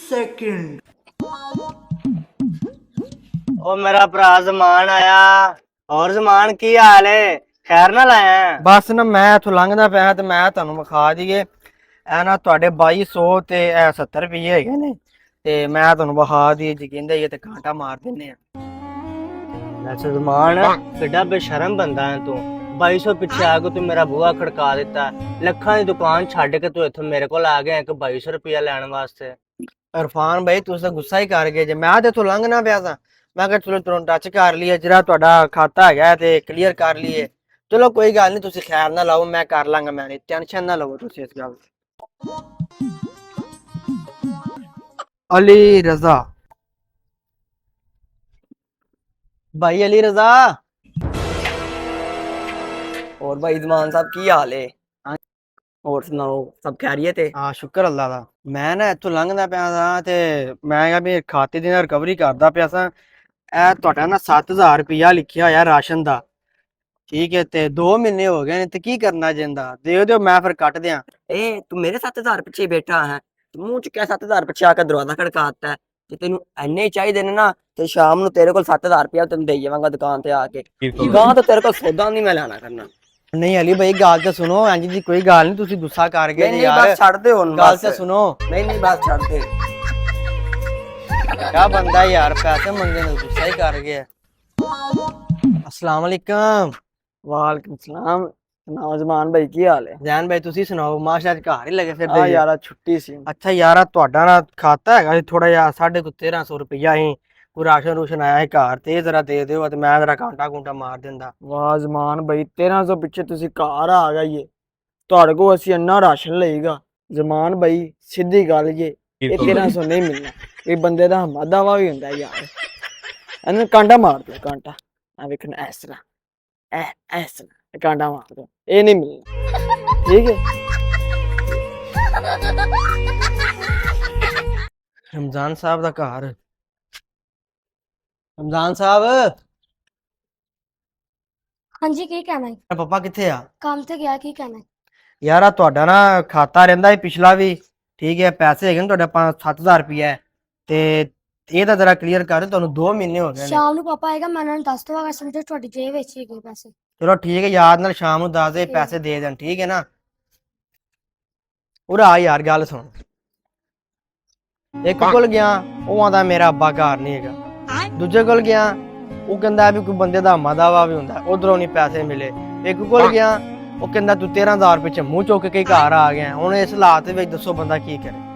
Second. ओ मेरा भरा जमान आया। और जमान की हाल है? खैर ना लाया? ਬਸ ਨਾ ਮੈਂ ਇੱਥੋਂ ਲੰਘਦਾ ਪਿਆ ਤੇ ਮੈਂ ਤੁਹਾਨੂੰ ਵਿਖਾ ਦਈਏ ਇਹ ਨਾ ਤੁਹਾਡੇ 2200 ਤੇ ਇਹ 70 ਰੁਪਏ ਹੈਗੇ ਨੇ ਤੇ ਮੈਂ ਤੁਹਾਨੂੰ ਵਿਖਾ ਦਈਏ ਜੀ ਕਹਿੰਦੇ ਇਹ ਤੇ ਕਾਂਟਾ ਮਾਰ ਦਿੰਨੇ ਆ। वैसे जमान किड्डा बेशरम बंदा है तू। 2200 पिछे आके तू मेरा बुआ खड़का दिता। लखा की दुकान छड़ के तू इत्थे मेरे को आ गया 2200 रुपया लैन वास्ते। ਇਰਫਾਨ ਭਾਈ ਤੁਸੀਂ ਤਾਂ ਗੁੱਸਾ ਹੀ ਕਰ ਗਏ ਜੇ ਮੈਂ ਤੇ ਇੱਥੋਂ ਲੰਘਣਾ ਪਿਆ ਸਾਂ ਮੈਂ ਕਿਹਾ ਚਲੋ ਤੁਰੰਤ ਟੱਚ ਕਰ ਲਈਏ ਜਿਹੜਾ ਤੁਹਾਡਾ ਖਾਤਾ ਹੈਗਾ ਤੇ ਕਲੀਅਰ ਕਰ ਲਈਏ। ਚਲੋ ਕੋਈ ਗੱਲ ਨਹੀਂ ਤੁਸੀਂ ਖੈਰ ਨਾ ਲਾਓ ਮੈਂ ਕਰ ਲਾਂਗਾ ਮੈਂ ਟੈਨਸ਼ਨ ਨਾ ਲਵੋ ਤੁਸੀਂ ਇਸ ਗੱਲ ਦੀ। ਅਲੀ ਰਜ਼ਾ भाई अली रजा। और भाई जमान साहब की हाल है? और सुनाओ सब खैरियत है? ਹਾਂ ਸ਼ੁਕਰ ਅੱਲਾ ਦਾ। ਮੈਂ ਨਾ ਇੱਥੋਂ ਲੰਘਦਾ ਪਿਆ ਸਾਂ ਤੇ ਮੈਂ ਕਿਹਾ ਵੀ ਖਾਤੇ ਦੀ ਰਿਕਵਰੀ ਕਰਦਾ ਪਿਆ ਸਾਂ। ਇਹ ਤੁਹਾਡਾ ਨਾ 7000 ਰੁਪਇਆ ਲਿਖਿਆ ਹੋਇਆ ਰਾਸ਼ਨ ਦਾ ਠੀਕ ਹੈ ਤੇ 2 ਮਹੀਨੇ ਹੋ ਗਏ ਨੇ ਤੇ ਕੀ ਕਰਨਾ ਜਿੰਦਾ ਦੇ ਦਿਓ ਮੈਂ ਫਿਰ ਕੱਟ ਦਿਆਂ। ए तू मेरे 7000 पीछे बैठा है? तू मुंह च क्या 7000 पीछे आकर दरवाजा खड़काता है? ਜੇ ਤੈਨੂੰ ਐਨੇ ਚਾਹੀਦੇ ਨੇ ਨਾ ਤੇ ਸ਼ਾਮ ਨੂੰ ਤੇਰੇ ਕੋਲ 7000 ਰੁਪਇਆ ਤੈਨੂੰ ਦੇਈ ਜਾਵਾਂਗਾ ਦੁਕਾਨ ਤੇ ਆ ਕੇ। ਗਾਂ ਤਾਂ ਤੇਰੇ ਕੋਲ ਸੌਦਾ ਨਹੀਂ ਮੈਂ ਲੈਣਾ ਕਰਨਾ। ਨਹੀਂ ਅਲੀ ਭਾਈ ਗੱਲ ਤਾਂ ਸੁਣੋ ਇੰਜ ਦੀ ਕੋਈ ਗੱਲ ਨਹੀਂ ਤੁਸੀਂ ਗੁੱਸਾ ਕਰ ਗਏ ਨਹੀਂ ਜੀ ਨਹੀਂ ਯਾਰ ਬਸ ਛੱਡ ਦੇ ਹੁਣ ਗੱਲ ਬਸ। ਤਾਂ ਸੁਣੋ ਨਹੀਂ ਨਹੀਂ ਬਸ ਛੱਡ ਦੇ। ਕਿਆ ਬੰਦਾ ਯਾਰ ਪੈਸੇ ਮੰਗੇ ਨੇ ਗੁੱਸਾ ਹੀ ਕਰ ਗਿਆ। अस्सलाम वालेकुम। ਵਾਲੇਕੁਮ ਸਲਾਮ। ਨੌਜਵਾਨ ਭਾਈ ਕੀ ਹਾਲ ਹੈ? ਜੈਨ ਭਾਈ ਤੁਸੀਂ ਸੁਣਾਓ ਮਾਸ਼ਾ ਅੱਜ ਘਰ ਹੀ ਲੱਗੇ ਆ ਫਿਰਦੇ ਜੀ। ਯਾਰਾ ਛੁੱਟੀ ਸੀ। ਅੱਛਾ ਯਾਰ ਤੁਹਾਡਾ ਨਾ ਖਾਤਾ ਹੈਗਾ ਥੋੜਾ ਜਿਹਾ 1350 ਰੁਪਇਆ ਹੀ ਕੋਈ ਰਾਸ਼ਨ ਰੂਸ਼ਨ ਆਇਆ ਹੈ ਘਰ ਤੇ ਜ਼ਰਾ ਦੇ ਦਿਓ ਤੇ ਮੈਂ ਜ਼ਰਾ ਕਾਂਟਾ ਕੁੰਟਾ ਮਾਰ ਦਿੰਦਾ। ਵਾਹ ਜ਼ਮਾਨ ਭਾਈ 1300 ਪਿੱਛੇ ਤੁਸੀਂ ਘਰ ਆ ਗਏ ਤੁਹਾਡੇ ਕੋਲ ਅਸੀਂ ਇੰਨਾ ਰਾਸ਼ਨ ਲਏਗਾ। ਜ਼ਮਾਨ ਭਾਈ ਸਿੱਧੀ ਗੱਲ ਇਹ 1300 ਨਹੀਂ ਮਿਲਣਾ। ਇਹ ਬੰਦੇ ਦਾ ਹਮਾਦਾਵਾ ਵੀ ਹੁੰਦਾ ਯਾਰ। ਇਹਨੂੰ ਕਾਂਟਾ ਮਾਰ ਦਿਓ ਕਾਂਟਾ। ਆ ਵੇਖਣਾ ਇਸ ਤਰ੍ਹਾਂ ਇਸ ਤਰ੍ਹਾਂ ਕਾਂਟਾ ਮਾਰ ਦਿਓ ਇਹ ਨਹੀਂ ਮਿਲਣਾ ਠੀਕ ਹੈ। ਰਮਜ਼ਾਨ ਸਾਹਿਬ ਦਾ ਘਰ। ਰਮਜ਼ਾਨ ਸਾਹਿਬ हाँ जी की कहना है? ਪਾਪਾ ਕਿੱਥੇ ਆ? काम से गया की कहना है? ਯਾਰ ਆ ਤੁਹਾਡਾ ਨਾ ਖਾਤਾ ਰਹਿੰਦਾ ਹੈ ਪਿਛਲਾ ਵੀ ਠੀਕ ਹੈ ਪੈਸੇ ਹੈਗੇ ਨੇ ਤੁਹਾਡੇ 5-7000 ਰੁਪਇਆ ਤੇ ਇਹ ਤਾਂ ਜ਼ਰਾ ਕਲੀਅਰ ਕਰ ਦਿਓ ਤੁਹਾਨੂੰ 2 ਮਹੀਨੇ ਹੋ ਗਏ ਨੇ। शाम ਨੂੰ ਪਾਪਾ ਆਏਗਾ ਮੈਂ ਉਹਨਾਂ ਨੂੰ ਦੱਸ ਦਵਾਂਗਾ ਸਮਝੋ ਤੁਹਾਡੀ ਜੇਬ ਵਿੱਚ ਹੀ ਗਏ ਪੈਸੇ। ਚਲੋ ਠੀਕ ਹੈ ਯਾਦ ਨਾਲ ਸ਼ਾਮ ਨੂੰ ਦੱਸ ਦੇ ਪੈਸੇ ਦੇ ਦੇਣ ਠੀਕ ਹੈ ਨਾ। ਉਰਾ ਯਾਰ ਗੱਲ ਸੁਣ ਇੱਕ ਕੋਲ ਗਿਆ ਉਹ ਆਂਦਾ ਮੇਰਾ ਅੱਬਾ ਘਰ ਨਹੀਂ ਹੈਗਾ। ਦੂਜੇ ਕੋਲ ਗਿਆ ਉਹ ਕਹਿੰਦਾ ਵੀ ਕੋਈ ਬੰਦੇ ਦਾ ਮਦਾਵਾ ਵੀ ਹੁੰਦਾ ਉਧਰੋਂ ਨਹੀਂ ਪੈਸੇ ਮਿਲੇ। ਇੱਕ ਕੋਲ ਗਿਆ ਉਹ ਕਹਿੰਦਾ ਤੂੰ 13000 ਰੁਪਏ ਚ ਮੂੰਹ ਚੁੱਕ ਕੇ ਘਰ ਆ ਗਿਆ। ਹੁਣ ਇਸ ਹਾਲਾਤ ਵਿੱਚ ਦੱਸੋ ਬੰਦਾ ਕੀ ਕਰੇ।